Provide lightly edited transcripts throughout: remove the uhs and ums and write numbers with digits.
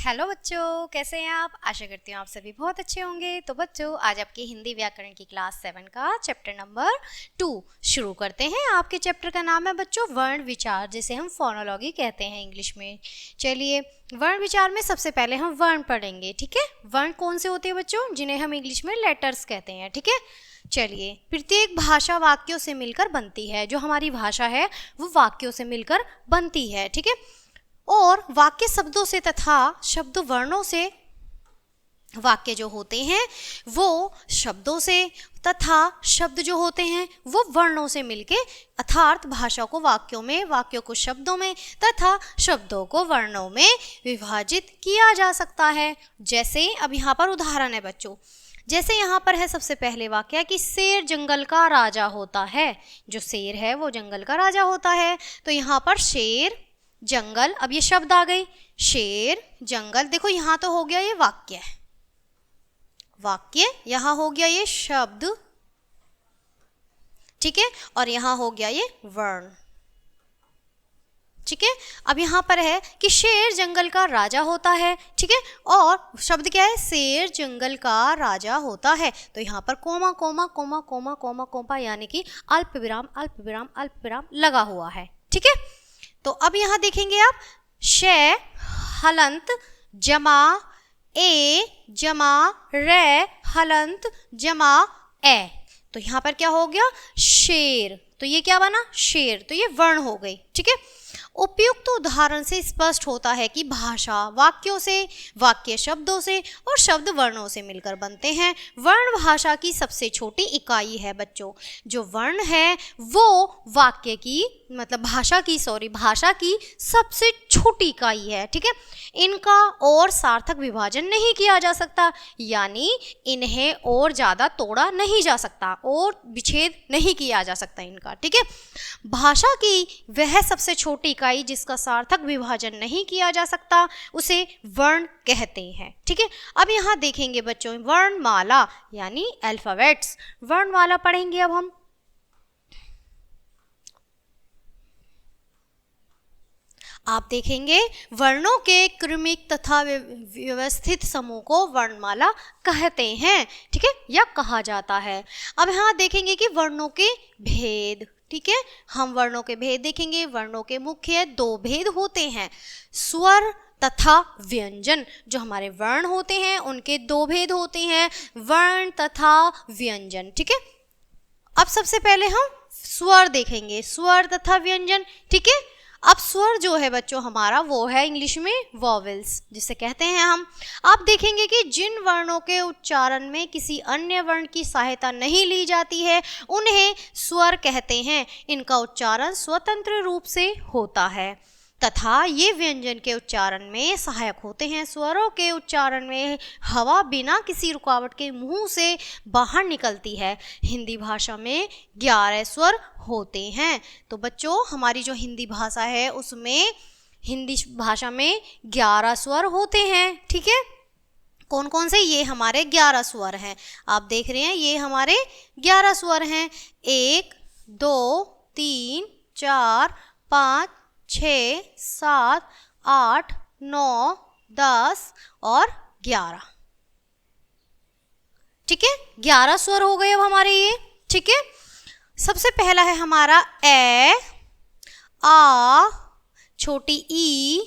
Hello बच्चों, कैसे हैं आप? आशा करती हूँ आप सभी बहुत अच्छे होंगे। तो बच्चों, आज आपकी हिंदी व्याकरण की क्लास 7 का चैप्टर नंबर 2 शुरू करते हैं। आपके चैप्टर का नाम है बच्चों वर्ण विचार, जिसे हम फोनोलॉजी कहते हैं इंग्लिश में। चलिए, वर्ण विचार में सबसे पहले हम वर्ण पढ़ेंगे। ठीक है, वर्ण कौन से होते हैं बच्चों? जिन्हें हम इंग्लिश में लेटर्स कहते हैं। ठीक है, चलिए, प्रत्येक भाषा वाक्यों से मिलकर बनती है। जो हमारी भाषा है वो वाक्यों से मिलकर बनती है। ठीक है, और वाक्य शब्दों से तथा शब्द वर्णों से, वाक्य जो होते हैं वो शब्दों से तथा शब्द जो होते हैं वो वर्णों से मिलके, अर्थात भाषा को वाक्यों में, वाक्यों को शब्दों में तथा शब्दों को वर्णों में विभाजित किया जा सकता है। जैसे अब यहाँ पर उदाहरण है बच्चों, जैसे यहाँ पर है सबसे पहले वाक्य कि शेर जंगल का राजा होता है। जो शेर है वो जंगल का राजा होता है। तो यहाँ पर शेर जंगल, अब ये शब्द आ गई, शेर जंगल। देखो यहाँ तो हो गया ये वाक्य, वाक्य यहाँ हो गया ये शब्द, ठीक है, और यहाँ हो गया ये वर्ण। ठीक है, अब यहाँ पर है कि शेर जंगल का राजा होता है। ठीक है, और शब्द क्या है? शेर जंगल का राजा होता है। तो यहाँ पर comma comma comma comma comma comma यानी कि अल्प विराम अल्प विराम अल्प विराम लगा हुआ है। ठीक है, तो अब यहाँ देखेंगे आप, शे हलंत जमा ए जमा रे हलंत जमा ए। तो यहाँ पर क्या हो गया? शेर। तो ये क्या बना? शेर। तो ये वर्ण हो गई। ठीक है, उपयुक्त उदाहरण से स्पष्ट होता है कि भाषा वाक्यों से, वाक्य शब्दों से और शब्द वर्णों से मिलकर बनते हैं। वर्ण भाषा की सबसे छोटी इकाई है बच्चों। जो वर्ण है वो वाक्य की, मतलब भाषा की सबसे छोटी इकाई है। ठीक है, इनका और सार्थक विभाजन नहीं किया जा सकता, यानी इन्हें और ज़्यादा तोड़ा नहीं जा सकता और विच्छेद नहीं किया जा सकता इनका। ठीक है, भाषा की वह सबसे छोटी इकाई जिसका सार्थक विभाजन नहीं किया जा सकता उसे वर्ण कहते हैं। ठीक है, अब यहाँ देखेंगे बच्चों वर्णमाला यानी अल्फाबेट्स। वर्णमाला पढ़ेंगे अब हम। आप देखेंगे वर्णों के क्रमिक तथा व्यवस्थित समूह को वर्णमाला कहते हैं। ठीक है, या कहा जाता है। अब यहाँ देखेंगे कि वर्णों के भेद। ठीक है, हम वर्णों के भेद देखेंगे। वर्णों के मुख्य 2 भेद होते हैं, स्वर तथा व्यंजन। जो हमारे वर्ण होते हैं उनके 2 भेद होते हैं, वर्ण तथा व्यंजन। ठीक है, अब सबसे पहले हम स्वर देखेंगे, स्वर तथा व्यंजन। ठीक है, अब स्वर जो है बच्चों हमारा वो है इंग्लिश में वॉवेल्स, जिसे कहते हैं हम। आप देखेंगे कि जिन वर्णों के उच्चारण में किसी अन्य वर्ण की सहायता नहीं ली जाती है उन्हें स्वर कहते हैं। इनका उच्चारण स्वतंत्र रूप से होता है तथा ये व्यंजन के उच्चारण में सहायक होते हैं। स्वरों के उच्चारण में हवा बिना किसी रुकावट के मुंह से बाहर निकलती है। हिंदी भाषा में 11 स्वर होते हैं। तो बच्चों, हमारी जो हिंदी भाषा है उसमें, हिंदी भाषा में 11 स्वर होते हैं। ठीक है, कौन कौन से? ये हमारे 11 स्वर हैं। आप देख रहे हैं ये हमारे 11 स्वर हैं। 1 2 3 4 5 6 7 8 9 10 और 11। ठीक है, 11 स्वर हो गए अब हमारे ये। ठीक है, सबसे पहला है हमारा ए, आ, छोटी ई,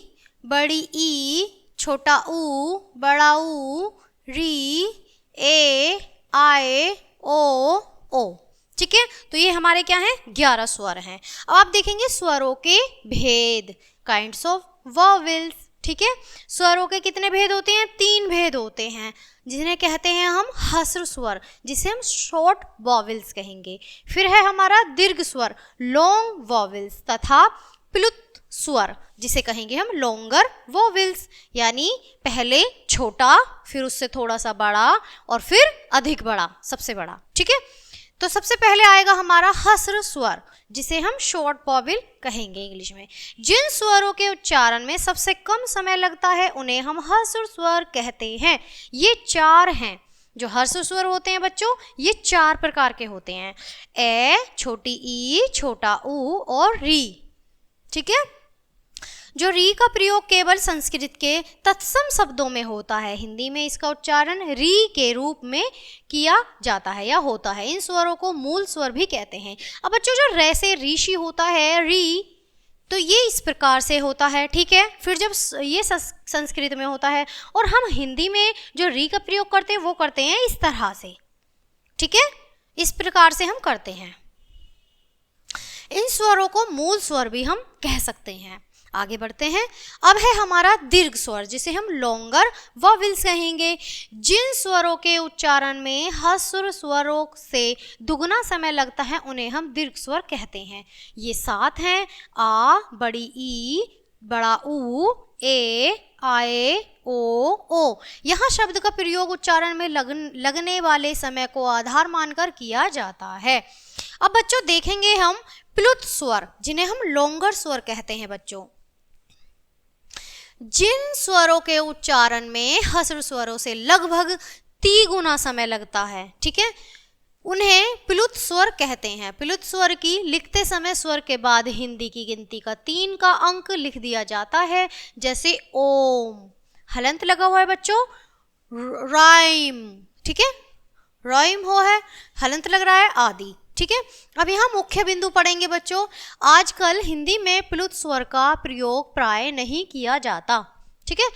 बड़ी ई, छोटा ऊ, बड़ा ऊ, री, ए, आए, ओ। ठीक है, तो ये हमारे क्या हैं? 11 स्वर हैं। अब आप देखेंगे स्वरों के भेद, काइंड्स ऑफ वॉवेल्स। ठीक है, स्वरों के कितने भेद होते हैं? 3 भेद होते हैं, जिन्हें कहते हैं हम ह्रस्व स्वर, जिसे हम शॉर्ट वॉवेल्स कहेंगे। फिर है हमारा दीर्घ स्वर, लॉन्ग वॉवेल्स, तथा प्लुत स्वर, जिसे कहेंगे हम लॉन्गर वॉवेल्स, यानी पहले छोटा, फिर उससे थोड़ा सा बड़ा और फिर अधिक बड़ा, सबसे बड़ा। ठीक है, तो सबसे पहले आएगा हमारा ह्रस्व स्वर, जिसे हम शॉर्ट वॉवेल कहेंगे इंग्लिश में। जिन स्वरों के उच्चारण में सबसे कम समय लगता है उन्हें हम ह्रस्व स्वर कहते हैं। ये 4 हैं जो ह्रस्व स्वर होते हैं बच्चों, ये 4 प्रकार के होते हैं, ए, छोटी ई, छोटा ऊ और री। ठीक है, जो री का प्रयोग केवल संस्कृत के तत्सम शब्दों में होता है, हिंदी में इसका उच्चारण री के रूप में किया जाता है या होता है। इन स्वरों को मूल स्वर भी कहते हैं। अब बच्चों जो रे से ऋषि होता है री, तो ये इस प्रकार से होता है, ठीक है। फिर जब ये संस्कृत में होता है और हम हिंदी में जो री का प्रयोग करते हैं वो करते हैं इस तरह से, ठीक है, इस प्रकार से हम करते हैं। इन स्वरों को मूल स्वर भी हम कह सकते हैं। आगे बढ़ते हैं। अब है हमारा दीर्घ स्वर, जिसे हम लॉन्गर वॉवेल्स कहेंगे। जिन स्वरों के उच्चारण में ह्रस्व स्वरों से दुगना समय लगता है उन्हें हम दीर्घ स्वर कहते हैं। ये 7 हैं: आ, बड़ी ई, बड़ा ऊ, ए, आए, ओ। यहाँ शब्द का प्रयोग उच्चारण में लगने वाले समय को आधार मानकर किया जाता है। अब बच्चों देखेंगे हम प्लुत स्वर, जिन्हें हम लॉन्गर स्वर कहते हैं। बच्चों जिन स्वरों के उच्चारण में ह्रस्व स्वरों से लगभग 3 गुना समय लगता है, ठीक है, उन्हें प्लुत स्वर कहते हैं। प्लुत स्वर की लिखते समय स्वर के बाद हिंदी की गिनती का 3 का अंक लिख दिया जाता है, जैसे ओम, हलंत लगा हुआ है बच्चों, राइम, ठीक है, राइम हो है, हलंत लग रहा है, आदि, ठीक है। अब यहाँ मुख्य बिंदु पढ़ेंगे बच्चों। आजकल हिंदी में प्लुत स्वर का प्रयोग प्राय नहीं किया जाता, ठीक है।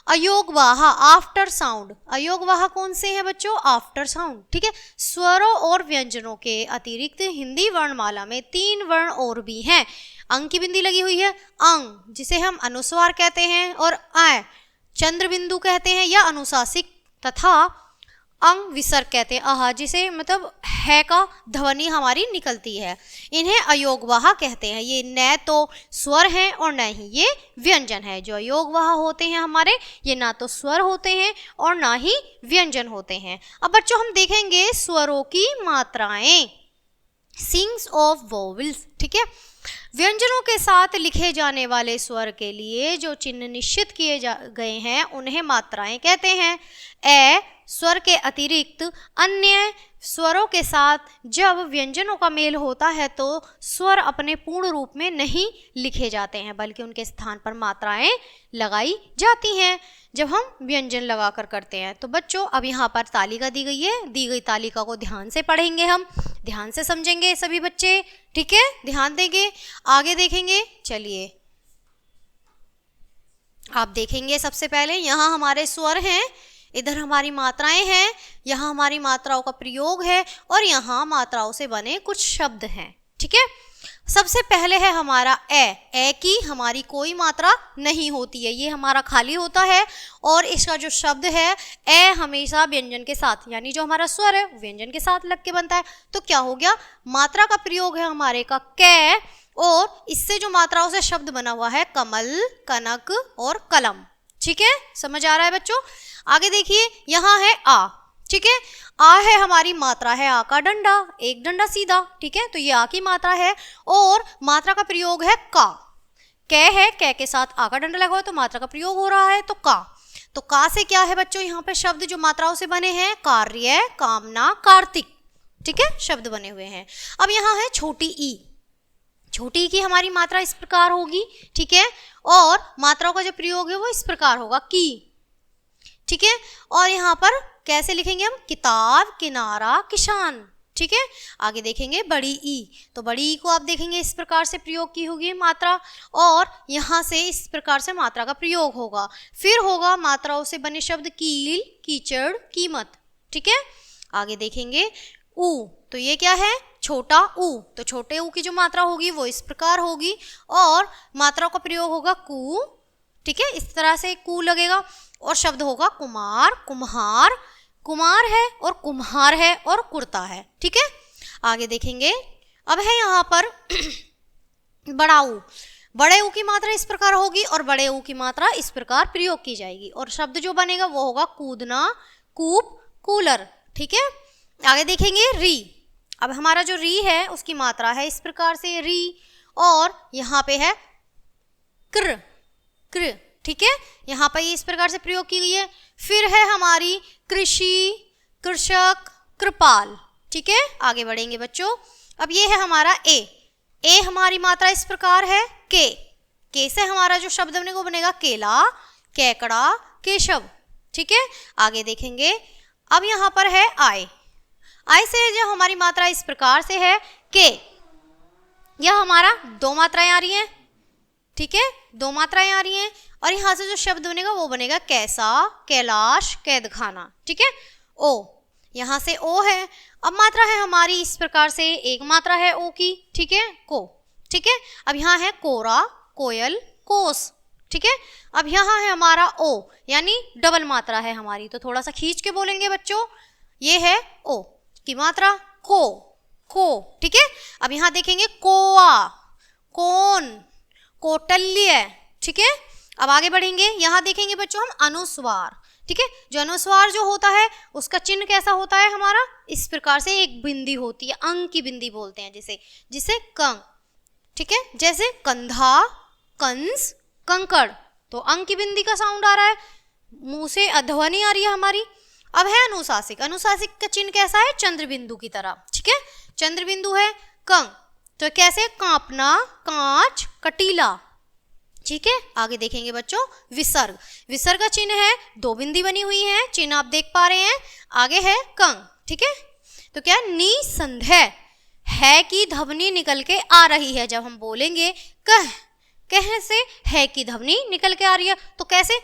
अयोगवाह, आफ्टर साउंड, अयोगवाह कौन से हैं बच्चों? आफ्टर साउंड, ठीक है। स्वरों और व्यंजनों के अतिरिक्त हिंदी वर्णमाला में 3 वर्ण और भी हैं। अंग की बिंदी लगी हुई है, अंग, जिसे हम अनुस्वार कहते हैं, और अ चंद्र बिंदु कहते हैं या अनुशासिक, तथा अंग विसर्ग कहते हैं, आहा, जिसे मतलब है का ध्वनि हमारी निकलती है। इन्हें अयोगवाह कहते हैं। ये न तो स्वर हैं और न ही ये व्यंजन है। जो अयोगवाह होते हैं हमारे, ये ना तो स्वर होते हैं और ना ही व्यंजन होते हैं। अब बच्चों हम देखेंगे स्वरों की मात्राएं, सिंग्स ऑफ वोवेल्स, ठीक है। व्यंजनों के साथ लिखे जाने वाले स्वर के लिए जो चिन्ह निश्चित किए गए हैं उन्हें मात्राएं कहते हैं। ए स्वर के अतिरिक्त अन्य स्वरों के साथ जब व्यंजनों का मेल होता है तो स्वर अपने पूर्ण रूप में नहीं लिखे जाते हैं, बल्कि उनके स्थान पर मात्राएं लगाई जाती हैं जब हम व्यंजन लगाकर करते हैं। तो बच्चों अब यहाँ पर तालिका दी गई है, दी गई तालिका को ध्यान से पढ़ेंगे, हम ध्यान से समझेंगे सभी बच्चे, ठीक है, ध्यान देंगे, आगे देखेंगे। चलिए आप देखेंगे सबसे पहले यहाँ हमारे स्वर हैं, इधर हमारी मात्राएं हैं, यहाँ हमारी मात्राओं का प्रयोग है और यहाँ मात्राओं से बने कुछ शब्द हैं, ठीक है। सबसे पहले है हमारा ए की हमारी कोई मात्रा नहीं होती है, ये हमारा खाली होता है और इसका जो शब्द है ए हमेशा व्यंजन के साथ, यानी जो हमारा स्वर है व्यंजन के साथ लग के बनता है। तो क्या हो गया, मात्रा का प्रयोग है हमारे का कै, और इससे जो मात्राओं से शब्द बना हुआ है कमल, कनक और कलम, ठीक है, समझ आ रहा है बच्चों। आगे देखिए यहाँ है आ, ठीक है, आ है हमारी मात्रा है, आ का डंडा, एक डंडा सीधा, ठीक है, तो ये आ की मात्रा है और मात्रा का प्रयोग है का। कै है, कै के साथ आ का डंडा लगा हुआ तो मात्रा का प्रयोग हो रहा है, तो का। तो का से क्या है बच्चों, यहाँ पे शब्द जो मात्राओं से बने हैं, कार्य, कामना, कार्तिक, ठीक है, शब्द बने हुए हैं। अब यहाँ है छोटी ई, छोटी की हमारी मात्रा इस प्रकार होगी, ठीक है, और मात्राओं का जो प्रयोग है वो इस प्रकार होगा की, ठीक है। और यहाँ पर कैसे लिखेंगे हम, किताब, किनारा, किसान, ठीक है। आगे देखेंगे बड़ी ई, तो बड़ी ई को आप देखेंगे इस प्रकार से प्रयोग की होगी मात्रा, और यहाँ से इस प्रकार से मात्रा का प्रयोग होगा। फिर होगा मात्राओं से बने शब्द कील, कीचड़, कीमत, ठीक है। आगे देखेंगे ऊ, तो ये क्या है, छोटा ऊ, तो छोटे ऊ की जो मात्रा होगी वो इस प्रकार होगी और मात्राओं का प्रयोग होगा कु, ठीक है, इस तरह से कु लगेगा। और शब्द होगा कुमार, कुम्हार, कुमार है और कुम्हार है और कुर्ता है, ठीक है। आगे देखेंगे अब है यहाँ पर बड़ा ऊ, बड़े ऊ की मात्रा इस प्रकार होगी और बड़े ऊ की मात्रा इस प्रकार प्रयोग की जाएगी और शब्द जो बनेगा वो होगा कूदना, कूप, कूलर, ठीक है। आगे देखेंगे री, अब हमारा जो री है उसकी मात्रा है इस प्रकार से री और यहाँ पे है क्र, क्र, ठीक है, यहाँ पर ये इस प्रकार से प्रयोग की गई है। फिर है हमारी कृषि, कृषक, कृपाल, ठीक है। आगे बढ़ेंगे बच्चों। अब ये है हमारा ए हमारी मात्रा इस प्रकार है के, के से हमारा जो शब्द बनेगा वो बनेगा केला, केकड़ा, केशव। ठीक है, आगे देखेंगे। अब यहाँ पर है आय। आय से जो हमारी मात्रा इस प्रकार से है के, यह हमारा दो मात्राएं आ रही हैं। ठीक है, दो मात्राएं आ रही हैं और यहाँ से जो शब्द बनेगा वो बनेगा कैसा, कैलाश, कैदखाना। ठीक है, ओ, यहाँ से ओ है। अब मात्रा है हमारी इस प्रकार से, एक मात्रा है ओ की। ठीक है, को। ठीक है, अब यहाँ है कोरा, कोयल, कोस। ठीक है, अब यहाँ है हमारा ओ, यानी डबल मात्रा है हमारी, तो थोड़ा सा खींच के बोलेंगे बच्चों। ये है ओ की मात्रा, को। ठीक है, अब यहाँ देखेंगे कोआ, कोन, कोटल्य। ठीक है, अब आगे बढ़ेंगे। यहाँ देखेंगे बच्चों हम अनुस्वार। ठीक है, जो अनुस्वार जो होता है उसका चिन्ह कैसा होता है हमारा, इस प्रकार से एक बिंदी होती है, अंक की बिंदी बोलते हैं जिसे कंग। ठीक है, जैसे कंधा, कंस, कंकड़, तो अंक की बिंदी का साउंड आ रहा है, मुंह से ध्वनि आ रही है हमारी। अब है अनुशासिक। अनुशासिक का चिन्ह कैसा है, चंद्र बिंदु की तरह। ठीक है, चंद्र बिंदु है कंग, तो कैसे, कांपना, कांच, कटीला। ठीक है, आगे देखेंगे बच्चों विसर्ग। विसर्ग का चिन्ह है, दो बिंदी बनी हुई है, चिन्ह आप देख पा रहे हैं। आगे है कंग। ठीक है, तो क्या, निसंदेह, है की ध्वनि निकल के आ रही है। जब हम बोलेंगे कह से है की ध्वनि निकल के आ रही है, तो कैसे,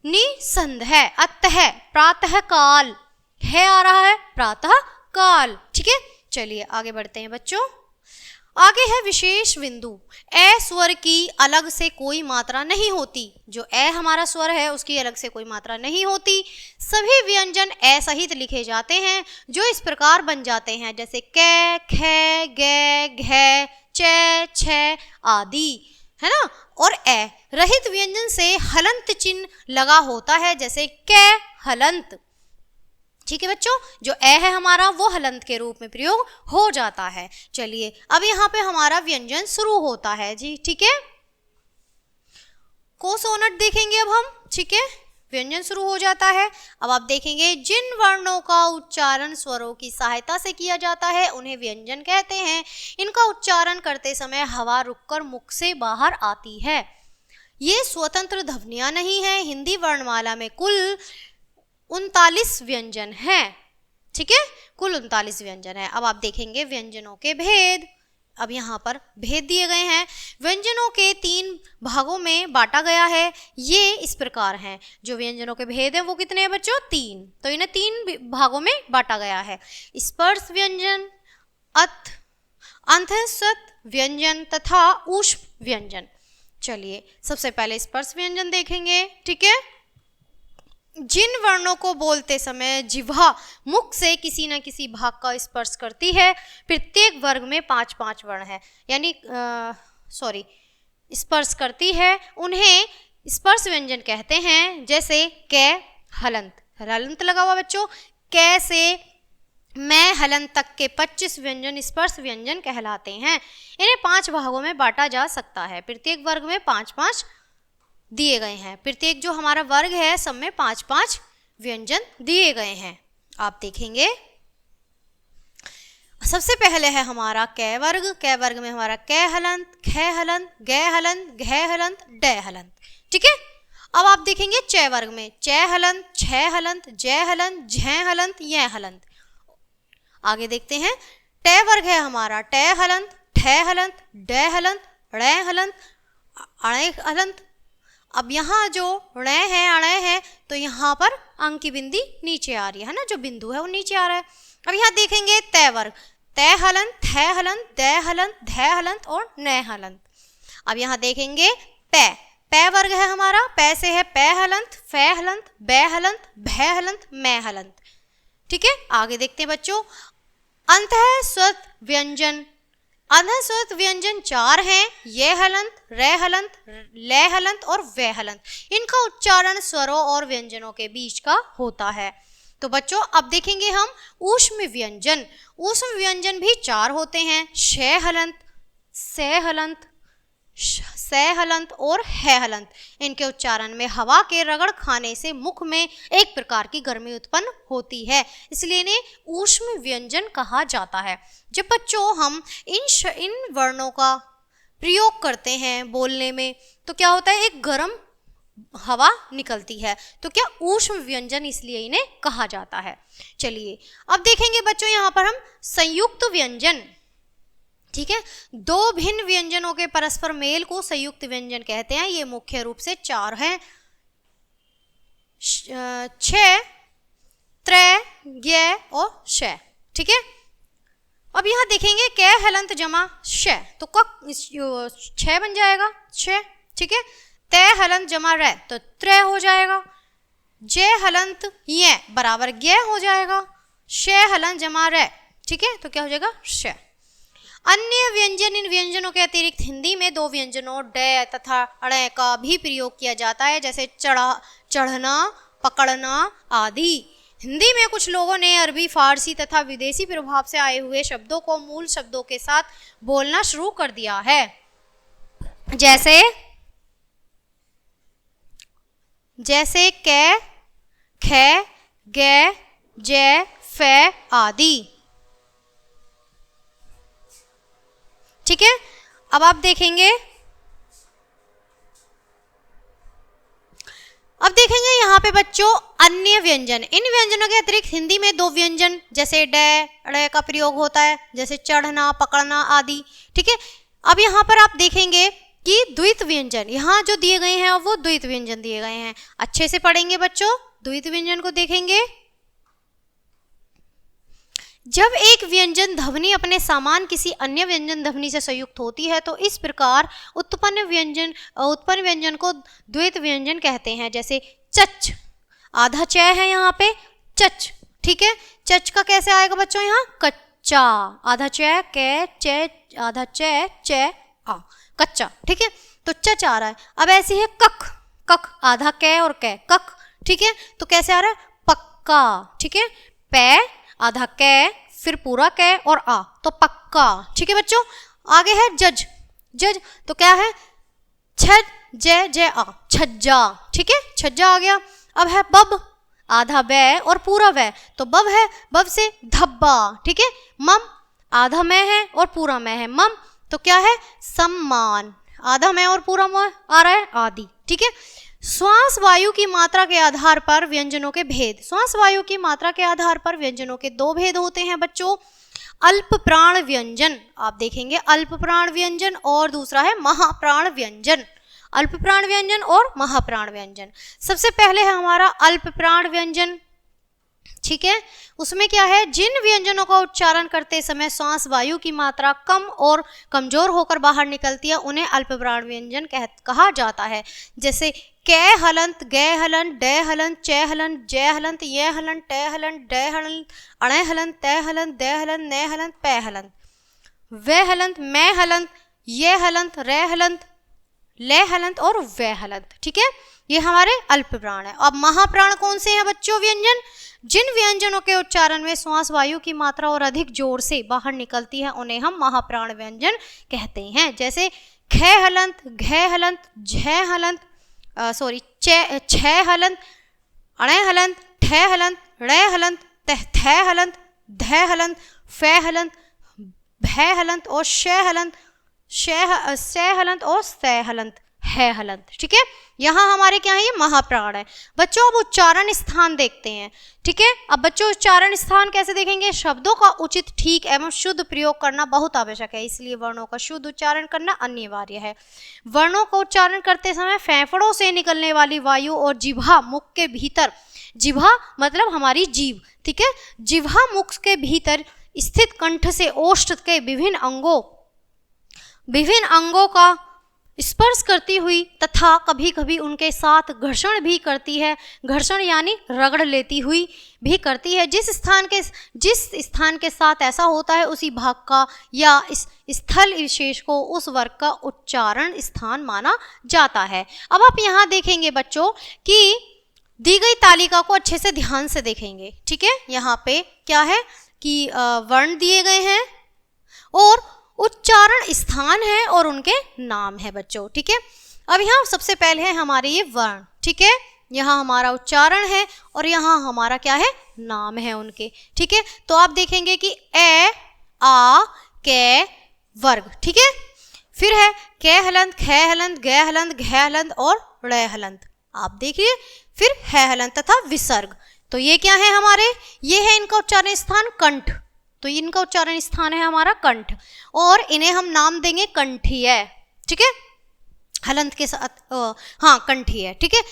निसंदेह, अतः, प्रातः काल, है आ रहा है, प्रातः काल। ठीक है, चलिए आगे बढ़ते हैं बच्चों। आगे है विशेष बिंदु। ए स्वर की अलग से कोई मात्रा नहीं होती। जो ए हमारा स्वर है उसकी अलग से कोई मात्रा नहीं होती। सभी व्यंजन ए सहित लिखे जाते हैं, जो इस प्रकार बन जाते हैं, जैसे कै, खे, गे, घे, चे, छे आदि, है ना। और ए रहित व्यंजन से हलंत चिन्ह लगा होता है, जैसे कै, हलंत। ठीक है बच्चों, जो ए है हमारा वो हलंत के रूप में प्रयोग हो जाता है। चलिए अब यहाँ पे हमारा व्यंजन शुरू होता है जी। ठीक है, कोसोनट देखेंगे अब हम। ठीक है, व्यंजन शुरू हो जाता है। अब आप देखेंगे जिन वर्णों का उच्चारण स्वरों की सहायता से किया जाता है उन्हें व्यंजन कहते हैं। इनका उच्चारण करते समय हवा रुककर मुख से बाहर आती है। ये स्वतंत्र ध्वनियां नहीं है। हिंदी वर्णमाला में कुल 39 व्यंजन हैं। ठीक है, कुल 39 व्यंजन है। अब आप देखेंगे व्यंजनों के भेद। अब यहाँ पर भेद दिए गए हैं। व्यंजनों के 3 भागों में बांटा गया है। ये इस प्रकार हैं। जो व्यंजनों के भेद हैं वो कितने हैं बच्चों, 3। तो इन्हें 3 भागों में बांटा गया है। स्पर्श व्यंजन, अंतःस्थ व्यंजन तथा ऊष्म व्यंजन। चलिए सबसे पहले स्पर्श व्यंजन देखेंगे। ठीक है, जिन वर्णों को बोलते समय जिह्वा मुख से किसी न किसी भाग का स्पर्श करती है। प्रत्येक वर्ग में 5-5 वर्ण है, यानी स्पर्श करती है, उन्हें स्पर्श व्यंजन कहते हैं। जैसे कै, हलंत, हलंत लगा हुआ बच्चों। कै से मैं हलंत तक के 25 व्यंजन स्पर्श व्यंजन कहलाते हैं। इन्हें 5 भागों में बांटा जा सकता है। प्रत्येक वर्ग में 5-5 दिए गए हैं। प्रत्येक जो हमारा वर्ग है सब में 5-5 व्यंजन दिए गए हैं। आप देखेंगे सबसे पहले है हमारा कै वर्ग। कै वर्ग में हमारा कै हलंत, खे हलंत, गे हलंत, घे हलंत, डे हलंत। ठीक है, अब आप देखेंगे चै वर्ग में चै हलंत, छह हलंत, जय हलंत, झै हलंत, ये हलंत। आगे देखते हैं टै वर्ग है हमारा टै हलंत, ठै हलंत, डे हलंत, ड़े हलंत, अणे हलंत। अब यहाँ जो णे है, अणे है, तो यहाँ पर अंक की बिंदी नीचे आ रही है ना, जो बिंदु है वो नीचे आ रहा है। अब यहाँ देखेंगे तय वर्ग, तय हलंत, थे हलंत, दे हलंत, धे हलंत और नै हलंत। अब यहाँ देखेंगे पै, पै वर्ग है हमारा, पै से है पै हलंत, फै हलंत, बै हलंत, भै हलंत, मै हलंत। ठीक है, आगे देखते हैं बच्चों अंतःस्वत व्यंजन। अंतःस्वत व्यंजन 4 हैं, ये हलंत, रे हलंत, ले हलंत और वे हलंत। इनका उच्चारण स्वरों और व्यंजनों के बीच का होता है। तो बच्चों अब देखेंगे हम ऊष्म व्यंजन। ऊष्म व्यंजन भी 4 होते हैं, शे हलंत, से हलंत, से हलंत और है हलंत। इनके उच्चारण में हवा के रगड़ खाने से मुख में एक प्रकार की गर्मी उत्पन्न होती है, इसलिए इन्हें ऊष्म व्यंजन कहा जाता है। जब बच्चों हम इन वर्णों का प्रयोग करते हैं बोलने में तो क्या होता है, एक गर्म हवा निकलती है, तो क्या ऊष्म व्यंजन इसलिए इन्हें कहा जाता है। चलिए अब देखेंगे बच्चों यहाँ पर हम संयुक्त व्यंजन। ठीक है, दो भिन्न व्यंजनों के परस्पर मेल को संयुक्त व्यंजन कहते हैं। ये मुख्य रूप से चार हैं, छ, त्रय, ज्ञ और श। ठीक है, अब यहाँ देखेंगे कै हलंत जमा श, तो छ बन जाएगा छ। ठीक है, तय हलंत जमा रै तो त्रय हो जाएगा, जय हलंत ये बराबर ज्ञ हो जाएगा, श हलंत जमा रै। ठीक है, तो क्या हो जाएगा श। अन्य व्यंजन, इन व्यंजनों के अतिरिक्त हिंदी में दो व्यंजनों ड तथा ण का भी प्रयोग किया जाता है, जैसे चढ़ना, पकड़ना आदि। हिंदी में कुछ लोगों ने अरबी, फारसी तथा विदेशी प्रभाव से आए हुए शब्दों को मूल शब्दों के साथ बोलना शुरू कर दिया है, जैसे कै, ख, ग, जय, फै आदि। ठीक है, अब आप देखेंगे, यहाँ पे बच्चों अन्य व्यंजन, इन व्यंजनों के अतिरिक्त हिंदी में दो व्यंजन जैसे ड, ड़ का प्रयोग होता है, जैसे चढ़ना, पकड़ना आदि। ठीक है, अब यहाँ पर आप देखेंगे कि द्वित व्यंजन यहाँ जो दिए गए हैं वो द्वित व्यंजन दिए गए हैं। अच्छे से पढ़ेंगे बच्चों, द्वित व्यंजन को देखेंगे। जब एक व्यंजन ध्वनि अपने समान किसी अन्य व्यंजन ध्वनि से संयुक्त होती है तो इस प्रकार उत्पन्न व्यंजन को द्वैत व्यंजन कहते हैं। जैसे चच, आधा च है यहाँ पे चच। ठीक है, चच का कैसे आएगा बच्चों, यहाँ कच्चा, आधा च कै च, आधा च आ, कच्चा। ठीक है, तो चच आ रहा है। अब ऐसी है कक, कक आधा कै और कै, कक। ठीक है, तो कैसे आ रहा है पक्का। ठीक है, पै आधा कै फिर पूरा कै और आ, तो पक्का। ठीक है बच्चों, आगे है जज, जज तो क्या है छज, जय जय आ, छज्जा। ठीक है, छज्जा आ गया। अब है बब, आधा बै और पूरा वै, तो बब है, बब से धब्बा। ठीक है, मम आधा मैं है और पूरा मैं है, मम तो क्या है सम्मान, आधा मैं और पूरा मैं आ रहा है आदि। ठीक है, श्वास वायु की मात्रा के आधार पर व्यंजनों के भेद। श्वास वायु की मात्रा के आधार पर व्यंजनों के दो भेद होते हैं बच्चों, अल्प प्राण व्यंजन, आप देखेंगे अल्प प्राण व्यंजन, और दूसरा है महाप्राण व्यंजन। अल्प प्राण व्यंजन और महाप्राण व्यंजन। सबसे पहले है हमारा अल्प प्राण व्यंजन। ठीक है, उसमें क्या है, जिन व्यंजनों का उच्चारण करते समय श्वास वायु की मात्रा कम और कमजोर होकर बाहर निकलती है उन्हें अल्प प्राण व्यंजन कहा जाता है। जैसे कै हलंत, गे हलंत, डे हलंत, चे हलंत, जय हलंत, ये हलंत, टे हलंत, डे हलंत, अणे हलंत, ते हलंत, दे हलंत, ने हलंत, पै हलंत, वे हलंत, मैं हलंत, ये हलंत, रे हलंत, ले हलंत और वे हलंत। ठीक है, ये हमारे अल्प प्राण है। अब महाप्राण कौन से हैं बच्चों व्यंजन, जिन व्यंजनों के उच्चारण में श्वास वायु की मात्रा और अधिक जोर से बाहर निकलती है उन्हें हम महाप्राण व्यंजन कहते हैं। जैसे ख हलंत, घ हलंत, झ हलंत, छ हलंत, अणे हलंत, ठ हलंत, णे हलंत, थ हलंत, ध हलंत, फे हलंत, भै हलंत और श हलंत, से हलंत और से हलंत, है हलंत। ठीक है, यहाँ हमारे क्या है, ये महाप्राण है बच्चों। अब उच्चारण स्थान देखते हैं। ठीक है, अब बच्चों उच्चारण स्थान कैसे देखेंगे, शब्दों का उचित, ठीक एवं शुद्ध प्रयोग करना बहुत आवश्यक है, इसलिए वर्णों का शुद्ध उच्चारण करना अनिवार्य है। वर्णों का उच्चारण करते समय फेफड़ों से निकलने वाली वायु और जिह्वा मुख के भीतर, जिह्वा मतलब हमारी जीभ, ठीक है, जिह्वा मुख के भीतर स्थित कंठ से ओष्ठ के विभिन्न अंगों का स्पर्श करती हुई तथा कभी कभी उनके साथ घर्षण भी करती है, घर्षण यानी रगड़ लेती हुई भी करती है। जिस स्थान के साथ ऐसा होता है उसी भाग का या इस स्थल विशेष को उस वर्ग का उच्चारण स्थान माना जाता है। अब आप यहाँ देखेंगे बच्चों कि दी गई तालिका को अच्छे से ध्यान से देखेंगे। ठीक है, यहाँ पे क्या है कि वर्ण दिए गए हैं और उच्चारण स्थान है और उनके नाम है बच्चों। ठीक है, अब यहाँ सबसे पहले है हमारे ये वर्ण। ठीक है, यहाँ हमारा उच्चारण है और यहाँ हमारा क्या है, नाम है उनके। ठीक है, तो आप देखेंगे कि ए, आ, के वर्ग। ठीक है, फिर है कै हलंत, खे हलंत, गै हलंत, घै हलंत और ड़ै हलंत। आप देखिए, फिर है हलंत तथा विसर्ग। तो ये क्या है हमारे, ये है इनका उच्चारण स्थान कंठ। तो इनका उच्चारण स्थान है हमारा कंठ, और इन्हें हम नाम देंगे कंठीय। ठीक है, हलंत के साथ, हाँ कंठीय। ठीक है,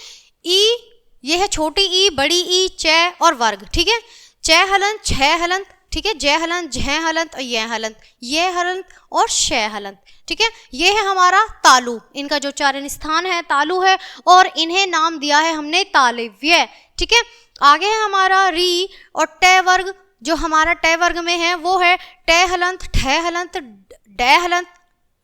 ई ये है छोटी ई, बड़ी ई, च और वर्ग। ठीक है, च हलंत, छ हलंत, ठीक है, जय हलंत, झ हलंत और ये हलंत और शय हलंत। ठीक है, ये है हमारा तालु, इनका जो उच्चारण स्थान है तालु है, और इन्हें नाम दिया है हमने तालव्य। ठीक है, आगे है हमारा री और ट वर्ग। जो हमारा ट वर्ग में है वो है ट हलंत, ठ हलंत, ड हलंत,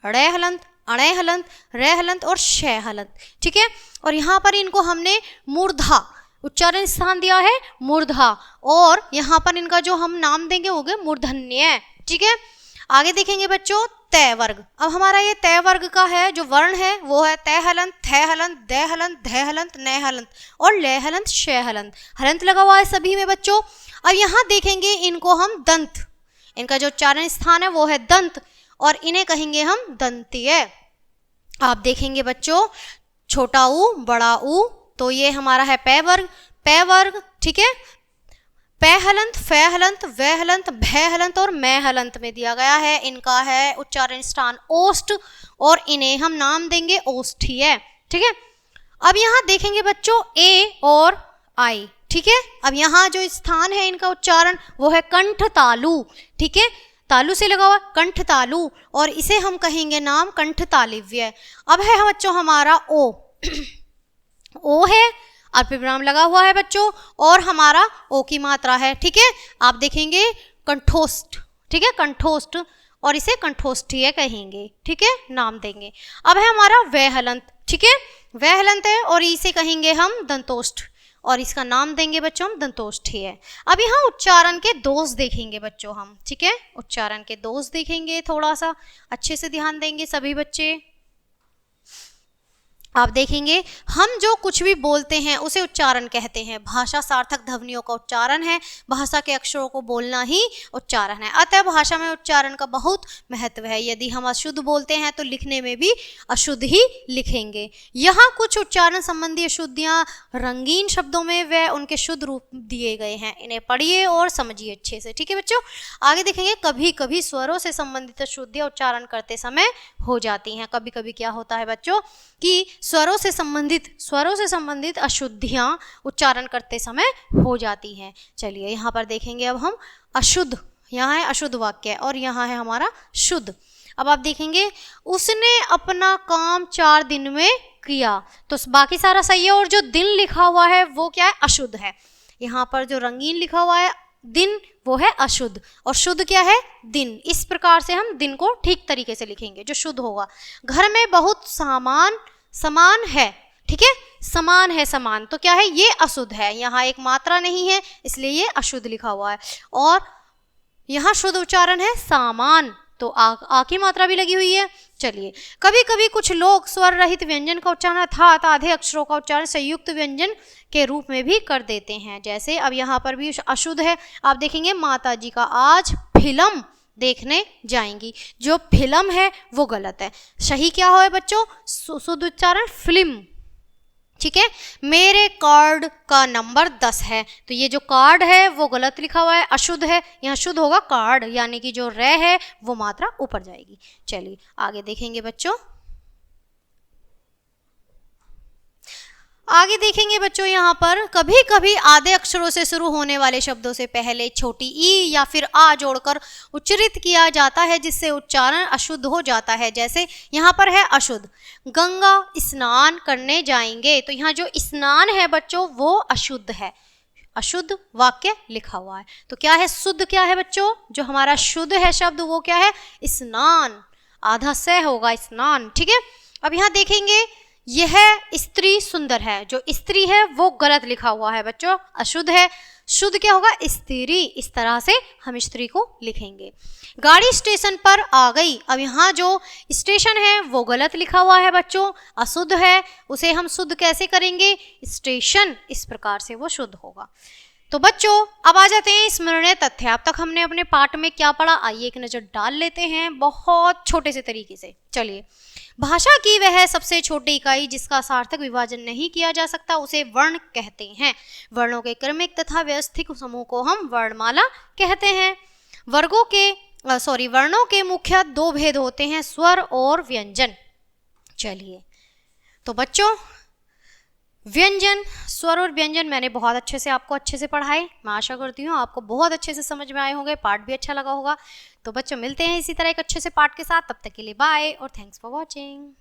ड़ हलंत, अण हलंत, र हलंत और शय हलंत। ठीक है, और यहाँ पर इनको हमने मूर्धा उच्चारण स्थान दिया है मूर्धा, और यहाँ पर इनका जो हम नाम देंगे हो गए मूर्धन्य। ठीक है, आगे देखेंगे बच्चों तय वर्ग। अब हमारा ये तय वर्ग का है जो वर्ण है वो है तय हलंत, थ हलंत, द हलंत, ध हलंत, न हलंत और ल हलंत, शय हलंत। हलंत लगा हुआ है सभी में बच्चों। अब यहाँ देखेंगे इनको हम दंत, इनका जो उच्चारण स्थान है वो है दंत, और इन्हें कहेंगे हम दंतीय। आप देखेंगे बच्चों छोटा ऊ, बड़ा ऊ, तो ये हमारा है पै वर्ग, पै वर्ग। ठीक है, पै हलंत, फै हलंत, वै हलंत, भै हलंत और मै हलंत में दिया गया है। इनका है उच्चारण स्थान ओष्ठ, और इन्हें हम नाम देंगे ओष्ठीय। ठीक है, अब यहाँ देखेंगे बच्चों ए और आई। ठीक है, अब यहाँ जो स्थान है इनका उच्चारण वो है कंठ तालु। ठीक है, तालु से लगा हुआ कंठ तालु, और इसे हम कहेंगे नाम कंठ तालव्य। अब है बच्चों हमारा ओ, ओ है अल्पविराम लगा हुआ है बच्चों, और हमारा ओ की मात्रा है। ठीक है, आप देखेंगे कंठोष्ठ। ठीक है, कंठोष्ठ, और इसे कंठोष्ठीय कहेंगे। ठीक है, नाम देंगे। अब है हमारा वै हलंत। ठीक है, वै हलंत है, और इसे कहेंगे हम दंतोष्ठ, और इसका नाम देंगे बच्चों हम दंतोष्ठीय। अब यहाँ उच्चारण के दोष देखेंगे बच्चों हम। ठीक है, उच्चारण के दोष देखेंगे, थोड़ा सा अच्छे से ध्यान देंगे सभी बच्चे। आप देखेंगे हम जो कुछ भी बोलते हैं उसे उच्चारण कहते हैं। भाषा सार्थक ध्वनियों का उच्चारण है, भाषा के अक्षरों को बोलना ही उच्चारण है। अतः भाषा में उच्चारण का बहुत महत्व है। यदि हम अशुद्ध बोलते हैं तो लिखने में भी अशुद्ध ही लिखेंगे। यहाँ कुछ उच्चारण संबंधी अशुद्धियाँ रंगीन शब्दों में व उनके शुद्ध रूप दिए गए हैं, इन्हें पढ़िए और समझिए अच्छे से। ठीक है बच्चों, आगे देखेंगे कभी कभी स्वरों से संबंधित अशुद्धियाँ उच्चारण करते समय हो जाती हैं। कभी कभी क्या होता है बच्चों कि स्वरों से संबंधित अशुद्धियां उच्चारण करते समय हो जाती हैं। चलिए यहाँ पर देखेंगे अब हम अशुद्ध, यहाँ है अशुद्ध वाक्य और यहाँ है हमारा शुद्ध। अब आप देखेंगे उसने अपना काम 4 दिन में किया, तो बाकी सारा सही है, और जो दिन लिखा हुआ है वो क्या है, अशुद्ध है। यहाँ पर जो रंगीन लिखा हुआ है दिन वो है अशुद्ध, और शुद्ध क्या है, दिन। इस प्रकार से हम दिन को ठीक तरीके से लिखेंगे जो शुद्ध होगा। घर में बहुत समान है, ठीक है, समान है, समान तो क्या है, ये अशुद्ध है। यहाँ एक मात्रा नहीं है इसलिए ये अशुद्ध लिखा हुआ है, और यहाँ शुद्ध उच्चारण है सामान, तो आ की मात्रा भी लगी हुई है। चलिए, कभी कभी कुछ लोग स्वर रहित व्यंजन का उच्चारण अर्थात आधे अक्षरों का उच्चारण संयुक्त व्यंजन के रूप में भी कर देते हैं। जैसे अब यहाँ पर भी अशुद्ध है। आप देखेंगे माता जी का आज फिल्म देखने जाएंगी, जो फिल्म है वो गलत है। सही क्या हो बच्चों, शुद्ध उच्चारण फिल्म। ठीक है, मेरे कार्ड का नंबर 10 है, तो ये जो कार्ड है वो गलत लिखा हुआ है, अशुद्ध है। यहाँ शुद्ध होगा कार्ड, यानी कि जो रे है वो मात्रा ऊपर जाएगी। चलिए आगे देखेंगे बच्चों, आगे देखेंगे बच्चों यहाँ पर कभी कभी आधे अक्षरों से शुरू होने वाले शब्दों से पहले छोटी ई या फिर आ जोड़कर उच्चारित किया जाता है, जिससे उच्चारण अशुद्ध हो जाता है। जैसे यहाँ पर है अशुद्ध, गंगा स्नान करने जाएंगे, तो यहाँ जो स्नान है बच्चों वो अशुद्ध है, अशुद्ध वाक्य लिखा हुआ है। तो क्या है, शुद्ध क्या है बच्चों, जो हमारा शुद्ध है शब्द वो क्या है, स्नान, आधा से होगा स्नान। ठीक है, अब यहाँ देखेंगे यह स्त्री सुंदर है, जो स्त्री है वो गलत लिखा हुआ है बच्चों, अशुद्ध है। शुद्ध क्या होगा, स्त्री। इस तरह से हम स्त्री को लिखेंगे। गाड़ी स्टेशन पर आ गई, अब यहाँ जो स्टेशन है वो गलत लिखा हुआ है बच्चों, अशुद्ध है, उसे हम शुद्ध कैसे करेंगे, स्टेशन, इस प्रकार से वो शुद्ध होगा। तो बच्चों अब आ जाते हैं स्मरणीय तथ्य। अब तक हमने अपने पाठ में क्या पढ़ा, आइए एक नजर डाल लेते हैं बहुत छोटे से तरीके से। चलिए, भाषा की वह सबसे छोटी इकाई जिसका सार्थक विभाजन नहीं किया जा सकता उसे वर्ण कहते हैं। वर्णों के क्रमिक तथा व्यवस्थित समूह को हम वर्णमाला कहते हैं। वर्णों के मुख्य दो भेद होते हैं, स्वर और व्यंजन। चलिए, तो बच्चों व्यंजन, स्वर और व्यंजन मैंने बहुत अच्छे से पढ़ाए। मैं आशा करती हूँ आपको बहुत अच्छे से समझ में आए होंगे, पाठ भी अच्छा लगा होगा। तो बच्चों मिलते हैं इसी तरह एक अच्छे से पाठ के साथ, तब तक के लिए बाय और थैंक्स फॉर वॉचिंग।